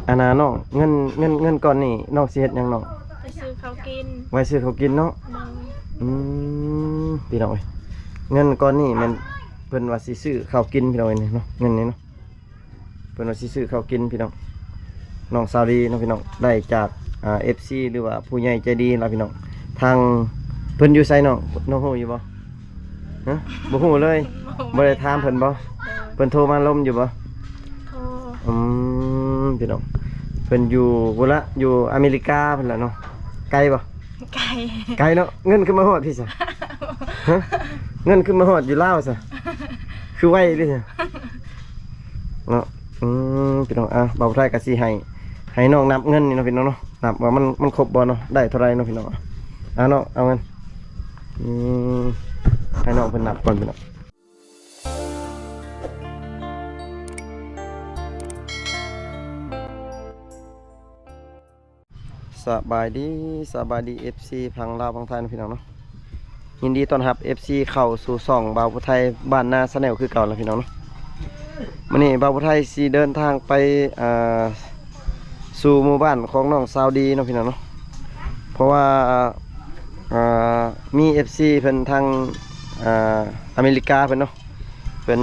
อันน่ะน้องเงินก่อนนี่น้องสิเฮ็ดหยังน้องไปซื้อเขากินไว้ซื้อเขาวกินเนาะพี่น้องเอ้ยเงินก่อนนี่มันเพิ่นว่าสิซื้อข้าวกินพี่น้องเอ้ยเนาะเงินนี้เนาะเพิ่นว่าสิซื้อข้าวกินพี่น้องน้องสาวดีเนาะพี่น้องได้จากFC หรือว่าผู้ใหญ่ใจดีล่ะพี่น้องทางเพิ่นอยู่ไสน้องฮู้อยู่บ่ฮะบ่ฮู้เลยบ่ได้ถามเพิ่นบ่เพิ่นโทรมาล้มอยู่บ่โทรพี่น้องเพิ่นอยู่พุ่นละอยู่อเมริกาเพิ่นล่ะเนาะไกลบ่ไกลเนาะเงินขึ้นมาฮอดพี่ซะฮะเงินขึ้นมาฮอดอยู่ลาวซะคือไวดิซะเนาะพี่น้องบ่าวไทยก็สิให้น้องนับเงินนี่เนาะพี่น้องเนาะนับว่ามันครบบ่เนาะได้เท่าไหร่เนาะพี่น้องเนาะเอาเงินให้น้องเพิ่นนับก่อนพี่น้องสบายดี FC พังลาวพังไทยนะพี่น้องเนาะยินดีต้อนรับ FC เข้าสู่ช่องบ่าวผู้ไทยบ้านนาชาแนลคือเก่าแล้วพี่น้องเนาะมื้อนี้บ่าวผู้ไทยสิเดินทางไปสู่หมู่บ้านของน้องสาวดีเนาะพี่น้องเนาะเพราะว่ามี FC เพิ่นทางอเมริกาเพิ่นเนาะเพิ่น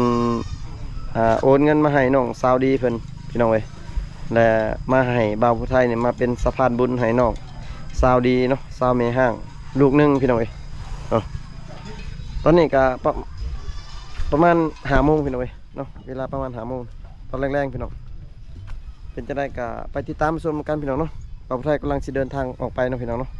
โอนเงินมาให้น้องสาวดีเพิ่นพี่น้องเอ้ยและมาให้บ่าวผู้ไทยเนี่ยมาเป็นสะพานบุญให้น้องสาวดีเนาะสาวเมห้างลูกนึงพี่น้องเอ้ยตอนนี้ก็ประมาณ5 โมงพี่น้องเอ้ยเนาะเวลาประมาณ5 โมงตอนแรงๆพี่น้องเป็นจะได้ก็ไปติดตามชมกันพี่น้องเนาะบ่าวผู้ไทยกำลังสิเดินทางออกไปเนาะพี่น้องเนาะ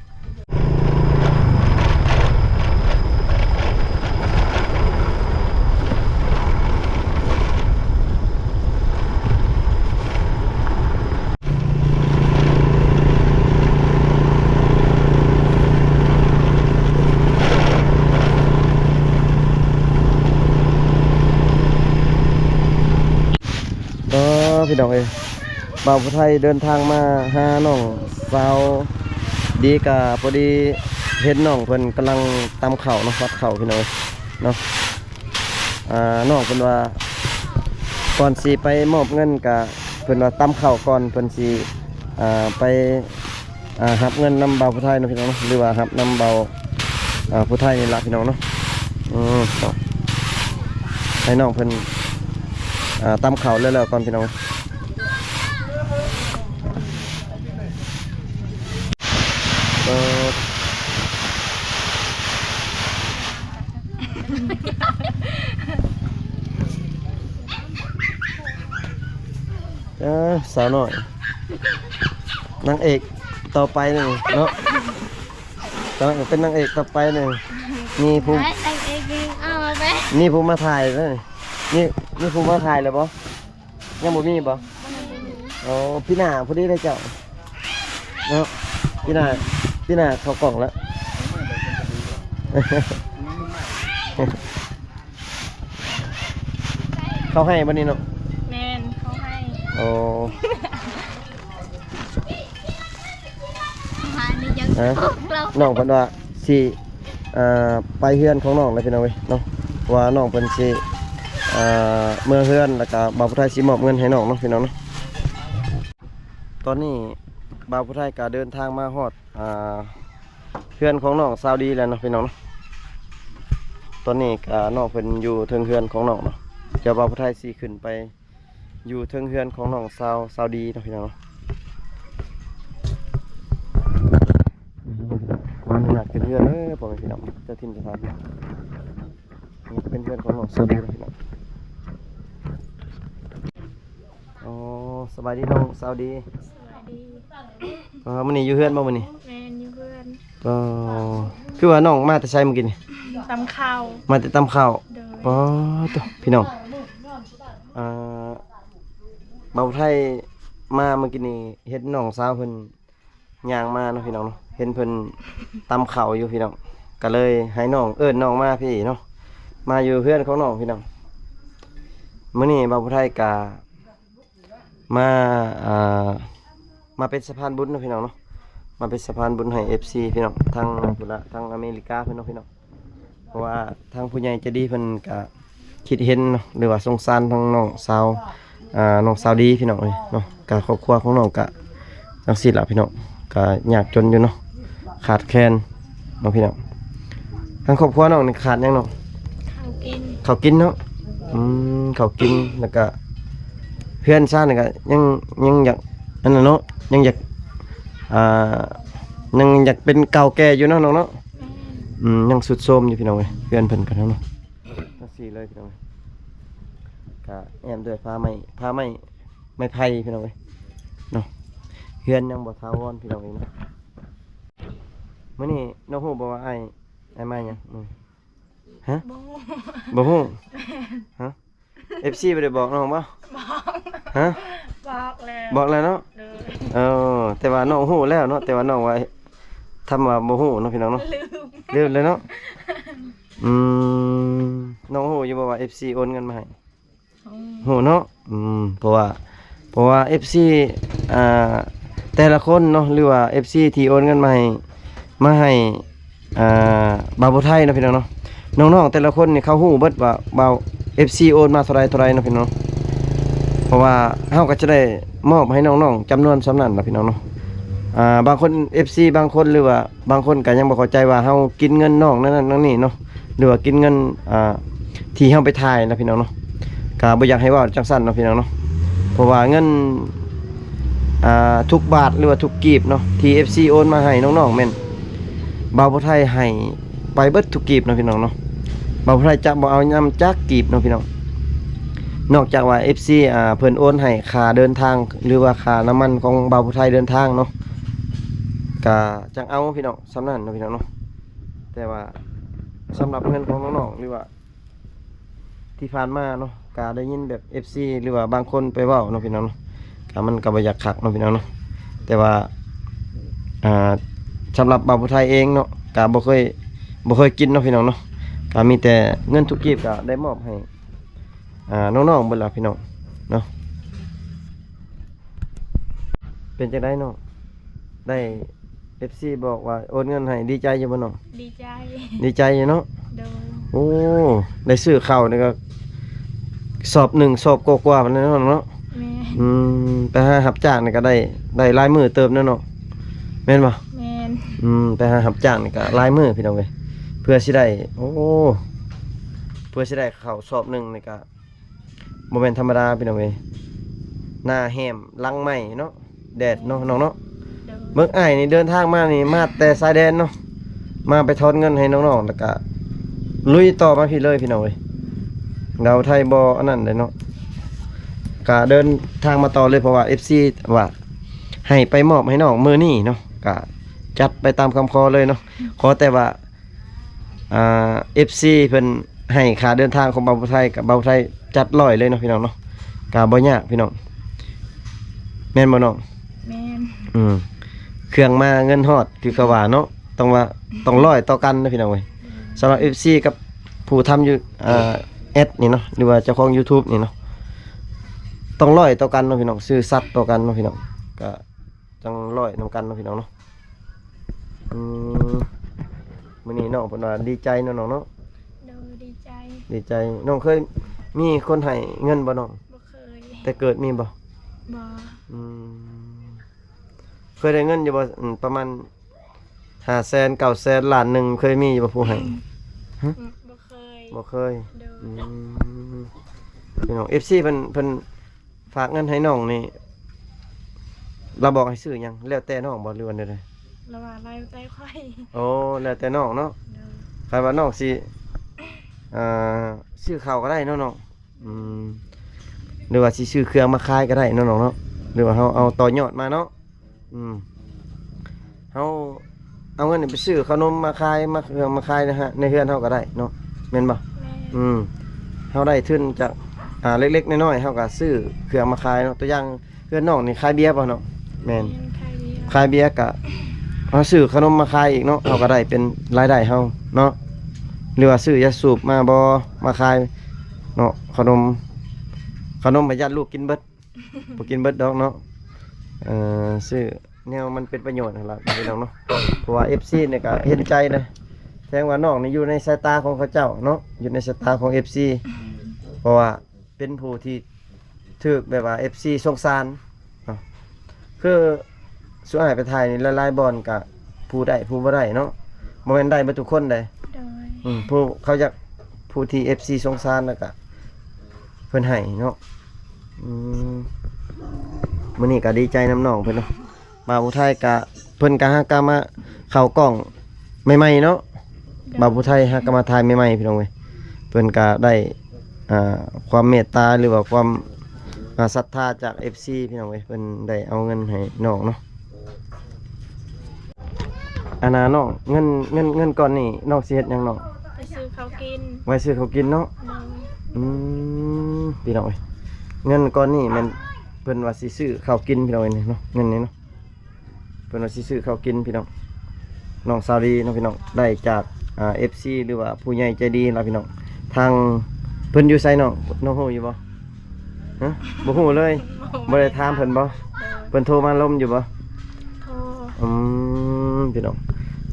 พี่น้องเอ้ยบ่าวผู้ไทยเดินทางมาหาน้องสาวดีกะพอดีเห็นน้องเพิ่นกำลังตำเข่าเนาะวัดเข่าพี่น้องเนาะน้องเพิ่นว่าก่อนสิไปมอบเงินกะเพิ่นว่าตำเข่าก่อนเพิ่นสิไปรับเงินนำบ่าวผู้ไทยเนาะพี่น้องเนาะหรือว่ารับนำบ่าวผู้ไทยนี่ล่ะพี่น้องเนาะให้น้องเพิ่นตำเข่าแล้วก่อนพี่น้องสาวหน่อยนางเอกต่อไปหนึ่งเนาะเป็นนางเอกต่อไปหนึ่งนี่ภูนี่ภูมาถ่ายเลยนี่ภูมาถ่ายเลยบ่ยังบ่มีบ่อ๋อพี่หน้าพอดีได้เจ้าเนาะพี่หน้าเข้ากล่องแล้วเขาให้บันนี้เนาะแมนเขาให้โอ้น้องเพิ่นว่าสิไปเฮือนของน้องเลยพี่น้องเว้ยเนาะว่าน้องเพิ่นสิเมื่อเฮือนแล้วก็บ่าวผู้ไทยสิมอบเงินให้น้องเนาะพี่น้องเนาะตอนนี้บ่าวผู้ไทยก็เดินทางมาฮอดเฮือนของน้องสาวดีแล้วเนาะพี่น้องเนาะตอนนี้ก็น้องเพิ่นอยู่เทิงเฮือนของน้องเนาะเจ้าบ่าวผู้ไทยสิขึ้นไปอยู่เทิงเฮือนของน้องสาวดีเนาะพี่น้องเนาะมันหนักเป็นเฮือนพ่อแม่พี่น้องเจ้าถิ่นเจ้าทางนี่เป็นเฮือนของน้องสาวดีเนาะพี่น้องอ๋อสบายดีน้องสาวดีมื้อนี้อยู่เฮือนบ่มื้อนี้แม่นอยู่เพื่อนคือว่าน้องมาแต่ไสเมื่อกี้นี่ตำข้าวมาแต่ตำข้าวตัวพี่น้องบ่าวไทยมาเมื่อกี้นี่เห็นน้องสาวเพิ่นย่างมาเนาะพี่น้องเนาะเห็นเพิ่นตำข้าวอยู่พี่น้องก็เลยให้น้องเอิ้นน้องมาพี่เนาะมาอยู่เพื่อนของน้องพี่น้องมื้อนี้บ่าวไทยก็มาเป็นสะพานบุญเนาะพี่น้องเนาะมาเป็นสะพานบุญให้ FC พี่น้องทางพุ่นละทางอเมริกาเพิ่นเนาะพี่น้องเพราะว่าทางผู้ใหญ่ใจดีเพิ่นก็คิดเห็นเนาะหรือว่าสงสารทางน้องสาว น้องสาวดีพี่น้องเอ้ยเนาะกะครอบครัวของน้องกะจังซี่ล่ะพี่น้องกะยากจนอยู่เนาะขาดแคลนเนาะพี่น้องทางครอบครัวน้องนี่ขาดหยังเนาะ ข้าวกิน ข้าวกินเนาะข้าวกินแล้วก็เพื่อนซ่านนี่ก็ยังอยากอันนั้นเนาะยังอยากอ่ายังอยากเป็นเก่าแก่อยู่เนาะน้องเนาะ แม่น ยังสุดโทรมอยู่พี่น้องเอ้ยเพื่อนเพิ่นกันเนาะจังซี่เลยพี่น้องเอ้ยก็แอมด้วยผ้าไม้ไผ่พี่น้องเอ้ยเนาะเพื่อนยังบ่ทาวรพี่น้องเอ้ยเนาะมื้อนี้น้องฮู้บ่ว่าอ้ายมาหยังมื้อฮะ บ่ บ่ฮู้ฮะ FC บ่ได้บอกน้องบ่ บอก ฮะ บอกแล้ว บอกแล้วเนาะ เลย แต่ว่าน้องฮู้แล้วเนาะแต่ว่าน้องว่าทำว่าบ่ฮู้เนาะพี่น้องเนาะ ลืม ลืมเลยเนาะอืมน้องฮู้อยู่บ่ว่า FC โอนเงินมาให้ฮู้เนาะเพราะว่า FC อ่าแต่ละคนเนาะหรือว่า FC ที่โอนเงินมาให้อ่าบาวผู้ไทยเนาะพี่น้องเนาะน้องๆแต่ละคนนี่เขาฮู้เบิดว่าบาว FC โอนมาเท่าไรเนาะพี่น้องเพราะว่าเฮาก็จะได้มอบให้น้องๆจำนวนสำนั้นเนาะพี่น้องเนาะบางคน FC บางคนหรือว่าบางคนก็ยังบ่เข้าใจว่าเฮากินเงินน้องนั่นนั่นนี่เนาะหรือว่ากินเงินที่เฮาไปถ่ายนะพี่น้องเนาะก็บ่อยากให้เว้าจังซั่นเนาะพี่น้องเนาะเพราะว่าเงินทุกบาทหรือว่าทุกกีบเนาะที่ FC โอนมาให้น้องๆแม่นบ่าวผู้ไทยให้ไปเบิดทุกกีบเนาะพี่น้องเนาะบ่าวผู้ไทยจะบ่เอายำจักกีบเนาะพี่น้องนอกจากว่า FC เพิ่นโอนให้ค่าเดินทางหรือว่าค่าน้ำมันของบ่าวผู้ไทยเดินทางเนาะก็จังเอาพี่น้องสำนั้นเนาะพี่น้องเนาะแต่ว่าสำหรับเงินของน้องๆหรือว่าที่ผ่านมาเนาะก็ได้ยินแบบ FC หรือว่าบางคนไปเว้าเนาะพี่น้องเนาะก็มันก็บ่อยากคักเนาะพี่น้องเนาะแต่ว่าสำหรับบ่าวผู้ไทยเองเนาะก็บ่เคยกินเนาะพี่น้องเนาะก็มีแต่เงินทุกกีบก็ได้มอบให้น้องๆเบิดล่ะพี่น้องเนาะเป็นจังได๋น้องได้ FC บอกว่าโอนเงินให้ดีใจอยู่บ่น้อง ดีใจ ดีใจอยู่เนาะ โดย โอ้ได้ซื้อข้าวนี่ก็สอบ1สอบกว่าๆพุ่นเนาะเนาะ แม่ ไปหารับจ้างนี่ก็ได้หลายมื้อเติมเนาะเนาะแม่นบ่ แม่น ไปหารับจ้างนี่ก็หลายมื้อพี่น้องเอ้ยเพื่อสิได้โอ้เพื่อสิได้ข้าวสอบหนึงนี่ก็บ่แม่นธรรมดาพี่น้องเอ้ยหน้าแหมลังไม้เนาะแดดเนาะน้องเนาะ โดย เบิ่งอ้ายนี่เดินทางมานี่มาแต่ชายแดนเนาะมาไปทอนเงินให้น้องๆแล้วก็ลุยต่อมาพี่เลยพี่น้องเอ้ยเราไทยบ่อันนั้นเลยเนาะก็เดินทางมาต่อเลยเพราะว่า FC ว่าให้ไปมอบให้น้องมื้อนี้เนาะก็จัดไปตามคำขอเลยเนาะขอแต่ว่าFC เพิ่นให้ค่าเดินทางของเบาไทยกับเบาไทยจัดร้อยเลยเนาะพี่น้องเนาะก็บ่ยากพี่น้องแม่นบ่น้อง แม่น เครื่องมาเงินฮอดคือกะว่าเนาะต้องร้อยต่อกันนะพี่น้องเว้ยสำหรับ FC กับผู้ทำอยู่แอดนี่เนาะหรือว่าเจ้าของ YouTube นี่เนาะต้องร้อยต่อกันเนาะพี่น้องซื้อสัตว์ต่อกันเนาะพี่น้องก็จังร้อยนำกันเนาะพี่น้องเนาะมื้อนี้น้องเพิ่นว่าดีใจเนาะน้องเนาะ โดยดีใจ ดีใจน้องเคยมีคนให้เงินบ่น้อง บ่เคย แต่เกิดมีบ่ บ่ เคยได้เงินอยู่บ่ประมาณ500,000 900,000ล้านหนึงเคยมีอยู่บ่ผู้ให้ บ่เคย บ่เคย โดย พี่น้อง FC เพิ่นฝากเงินให้น้องนี่เราบอกให้ซื้อหยังแล้วแต่น้องบ่หรือว่าใด ระหว่างไล่ใจค่อย ๆโอ้แล้วแต่น้องเนาะ โดย ใครว่าน้องสิซื้อข้าวก็ได้เนาะน้องหรือว่าสิซื้อเครื่องมาขายก็ได้เนาะน้องเนาะหรือว่าเฮาเอาต่อยอดมาเนาะเฮาเอาเงินนี่ไปซื้อขนมมาขายมาเครื่องมาขายนะฮะในเฮือนเฮาก็ได้เนาะแม่นบ่ แม่น เฮาได้ทุนจากเล็กๆน้อยๆเฮาก็ซื้อเครื่องมาขายเนาะตัวอย่างเพื่อนน้องนี่ขายเบียร์ป่ะเนาะแม่น ใครเดียว ขายเบียร์ก็เฮาซื้อขนมมาขายอีกเนาะเฮาก็ได้เป็นรายได้เฮาเนาะหรือว่าซื้อยาสูบมาบ่มาขายเนาะขนมให้ญาติลูกกินเบิด บ่กินเบิดดอกเนาะซื้อแนวมันเป็นประโยชน์นั่นล่ะพี่น้องเนาะเพราะว่า FC เนี่ยก็เห็นใจนะแสดงว่าน้องนี่อยู่ในสายตาของเขาเจ้าเนาะอยู่ในสายตาของ FC เพราะว่าเป็นผู้ที่ ถูกแบบว่า FC สงสารเนาะคือสุดท้ายไปถ่ายนี่หลายๆบอลก็ผู้ได้ผู้บ่ได้เนาะบ่แม่นได้เบิดทุกคนได้ โดย ผู้เขาอยากผู้ที่ FC สงสารแล้วก็เพิ่นให้เนาะมื้อนี้ก็ดีใจน้ำน้องเพิ่นเนาะมาผู้ไทยก็เพิ่นก็หากมาเข้ากล้องใหม่ๆเนาะบ่าวผู้ไทยหากมาถ่ายใหม่ๆพี่น้องเว้ยเพิ่นก็ได้ความเมตตาหรือว่าความศรัทธาจาก FC พี่น้องเว้ยเพิ่นได้เอาเงินให้น้องเนาะอันน่ะน้องเงินก่อนนี่น้องสิเฮ็ดหยังน้อง ไปซื้อเขาวกิน ไว้ซื้อเขาวกินเนาะ โดย พี่น้องเอ้ยเงินก้อนนี้มันเพิ่นว่าสิซื้อข้าวกินพี่น้องเอ้ยเนาะเงินนี้เนาะเพิ่นว่าสิซื้อข้าวกินพี่น้องน้องสาวดีเนาะพี่น้องได้จากFC หรือว่าผู้ใหญ่ใจดีล่ะพี่น้องทางเพิ่นอยู่ไสน้องน้องฮู้อยู่บ่ฮะบ่ฮู้เลยบ่ได้ถามเพิ่นบ่ โดย เพิ่นโทรมาล้มอยู่บ่ โทร พี่น้อง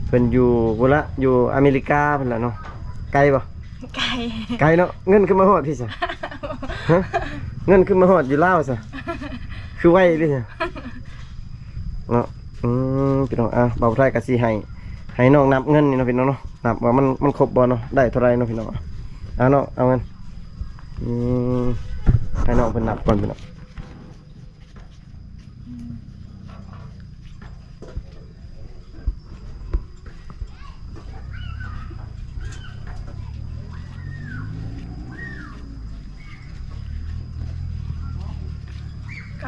เพิ่นอยู่พุ่นละอยู่อเมริกาเพิ่นล่ะเนาะไกลบ่ ไก่ ไกลเนาะเงินขึ้นมาฮอดพี่ซะฮะเงินขึ้นมาฮอดอยู่ลาวซะคือไว้ดิซะเนาะพี่น้องบ่าวไทยก็สิให้น้องนับเงินนี่เนาะพี่น้องเนาะนับว่ามันครบบ่เนาะได้เท่าไหร่เนาะพี่น้องเนาะเอาเงินให้น้องเพิ่นนับก่อนพี่น้อง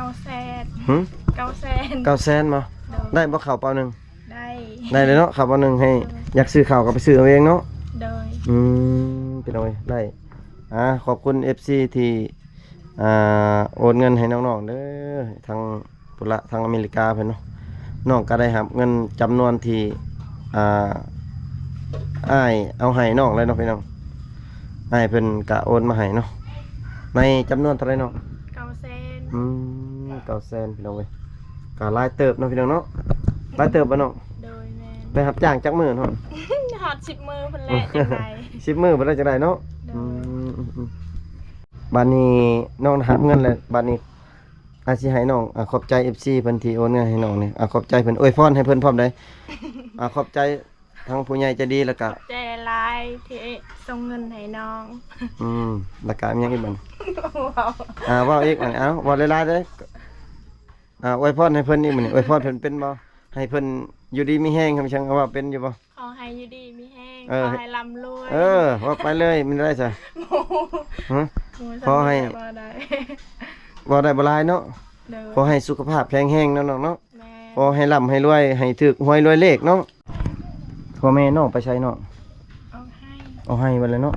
900,000 หึ 900,000 900,000บ่ได้บ่ข้าวเปล่าหนึง ได้ ได้เลยเนาะข้าวเปล่าหนึงให้อยากซื้อข้าวก็ไปซื้อเอาเองเนาะ โดย พี่น้องเอ้ยได้ขอบคุณ FC ที่โอนเงินให้น้องๆเด้อทางปุระทางอเมริกาเพิ่นเนาะน้องก็ได้รับเงินจำนวนที่อ้ายเอาให้น้องเลยเนาะพี่น้องอ้ายเพิ่นก็โอนมาให้เนาะในจำนวนเท่าไหร่เนาะ 900,000 900,000พี่น้องเว้ยก็หลายเติบเนาะพี่น้องเนาะหลายเติบบ่น้อง โดยแม่น ได้รับจ้างจักมื้อเนาะ หอด10มือเพิ่นแหละจังได๋ 10 มื้อบ่ได้จังได๋เนาะ โดย บัดนี้น้องรับเงินแล้วบัดนี้อาสิให้น้องขอบใจ FC เพิ่นที่โอนเงินให้น้องนี่ขอบใจเพิ่นอวยพรให้เพิ่นพร้อมได้ขอบใจทั้งผู้ใหญ่ใจดีแล้วก็ ใจหลายที่ส่งเงินให้น้อง แล้วก็มีหยังอีกบัด ว้าว เว้าอีกอันเว้าหลายๆเด้ออวยพรให้เพิ่นอีกมื้อนี้อวยพรเพิ่นเป็นบ่ให้เพิ่นอยู่ดีมีแฮงครับช่างว่าเป็นอยู่บ่ ขอให้อยู่ดีมีแห้ง เอ ข อ อให้ร่ำรวย ว่าไปเลยมันได้ซะฮะ ขอให้ บ่ได้ บ่ได้บ่หลายเนาะ เด้อ ขอให้สุขภาพแข็งแรงเนาะน้องเนาะ แม่ ขอให้ร่ำให้รวยให้ถึกหวยรวยเลขเนาะพ่อแม่น้องไปใช้เนาะ เอาให้ เอาให้บัดเลยเนาะ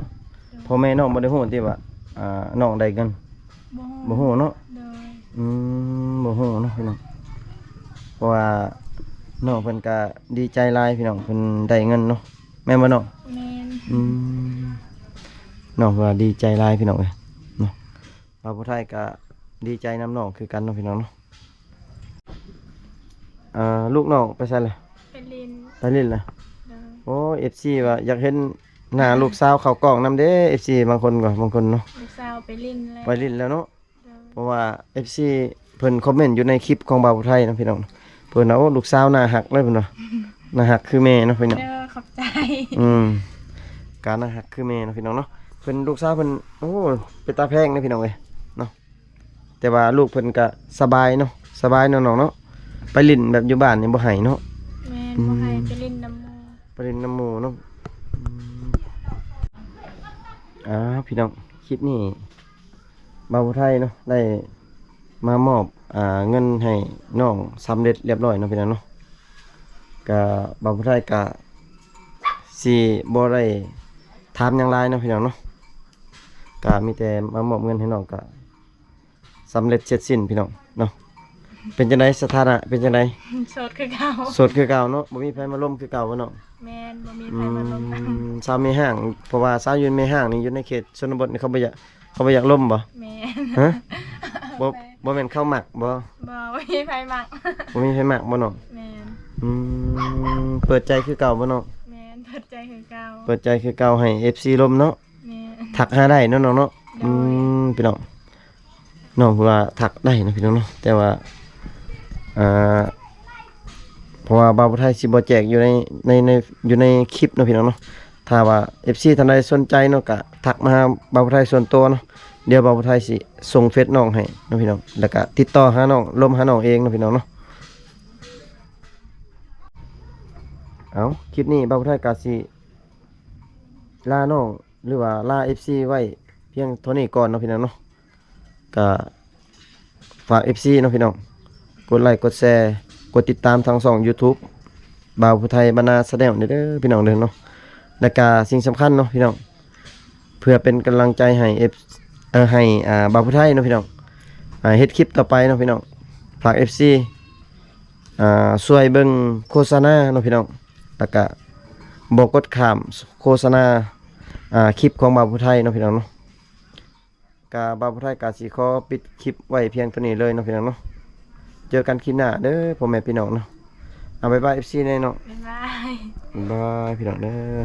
พ่อแม่น้องบ่ได้ฮู้ติว่าน้องได้เงินบ่ฮู้เนาะ เด้อ บ่ฮู้เนาะพี่น้องเพราะว่าน้องเพิ่นก็ดีใจหลายพี่น้องเพิ่นได้เงินเนาะแม่นบ่น้อง แม่น น้องก็ดีใจหลายพี่น้องเอ้ยเนาะบ่าวผู้ไทยก็ดีใจนํน้องคือกันเนาะพี่น้องเนาะลูกน้องไปไสล่ะ เป็นลิน ไปเล่นล่ะ เด้อ โอ้ FC ว่าอยากเห็นหน้าลูกสาวเข้ากล้องนำเด้ FC บางคนก็บางคนเนาะ ลูกสาวไปลินแล้ว ไปเล่นแล้วเนาะ เด้อ เพราะว่า FC เพิ่นคอมเมนต์อยู่ในคลิปของบ่าวผู้ไทยเนาะพี่น้องเพิ่นว่าโอ้ลูกสาวหน้าหักเลยเพิ่นว่าหน้าหักคือแม่เนาะพี่น้อง เด้อขอบใจ การหน้าหักคือแม่เนาะพี่น้องเนาะเพิ่นลูกสาวเพิ่นโอ้เป็นตาแพงเนาะพี่น้องเอ้ยเนาะแต่ว่าลูกเพิ่นก็สบายเนาะสบายเนาะน้องเนาะไปเล่นแบบอยู่บ้านนี่บ่ให้เนาะ แม่นบ่ให้ไปลินน้ำหมู ไปเล่นน้ำหมู่เนาะพี่น้องคลิปนี้บ่าวไทยเนาะได้มามอบเงินให้น้องสำเร็จเรียบร้อยเนาะพี่น้องเนาะก็บ่าวไทยก็สิบ่ได้ถามหยังหลายเนาะพี่น้องเนาะก็มีแต่มามอบเงินให้น้องก็สำเร็จเสร็จสิ้นพี่น้องเนาะเป็นจังไดสถานะเป็นจังได โสดคือเก่า โสดคือเก่าเนาะบ่มีไผมาล้มคือเก่าบ่เนาะ แม่นบ่มีใครมาลงนำ สาวไม่ห้างเพราะว่าสาวยืนไม่ห้างนี่อยู่ในเขตชนบทนี่เขาบ่อยากล่มบ่ แม่น ฮะบ่แม่นเข้าหมักบ่ บ่มีไผมัก บ่มีไผหมักบ่เนาะ แม่น เปิดใจคือเก่าบ่เนาะ แม่นเปิดใจคือเก่า เปิดใจคือเก่าให้ FC ล่มเนาะ แม่น ทักหาได้เนาะน้องเนาะ ได้ พี่น้อง น้องเพิ่นว่าทักได้นะพี่น้องเนาะแต่ว่าอ่าเพราะว่าบ่าวผู้ไทยสิบ่แจกอยู่ในอยู่ในคลิปเนาะพี่น้องเนาะถ้าว่า FC ท่านใดสนใจเนาะก็ทักมาหาบ่าวผู้ไทยส่วนตัวเนาะเดี๋ยวบ่าวผู้ไทยสิส่งเฟซน้องให้เนาะพี่น้องแล้วก็ติดต่อหาน้องลมหาน้องเองเนาะพี่น้องเนาะเอาคลิปนี้บ่าวผู้ไทยก็สิลาน้องหรือว่าลา FC ไว้เพียงเท่านี้ก่อนเนาะพี่น้องเนาะก็ฝาก FC เนาะพี่น้องกดไลค์กดแชร์กดติดตามทางช่อง YouTube บ่าวผู้ไทยบรรณาแสดงเด้อพี่น้องเด้อเนาะและก็สิ่งสำคัญเนาะพี่น้องเพื่อเป็นกำลังใจให้ให้บ่าวผู้ไทยเนาะพี่น้องเฮ็ดคลิปต่อไปเนาะพี่น้องฝาก FC ช่วยเบิ่งโฆษณาเนาะพี่น้องแล้วก็บ่กดข้ามโฆษณาคลิปของบ่าวผู้ไทยเนาะพี่น้องเนาะกาบ่าวผู้ไทยกาสิขอปิดคลิปไว้เพียงเท่านี้เลยเนาะพี่น้องเนาะเจอกันคลิปหน้าเด้อพ่อแม่พี่น้องเนาะบ๊ายบาย FC แน่เนาะ บ๊ายบาย บ๊ายบายพี่น้องเด้อ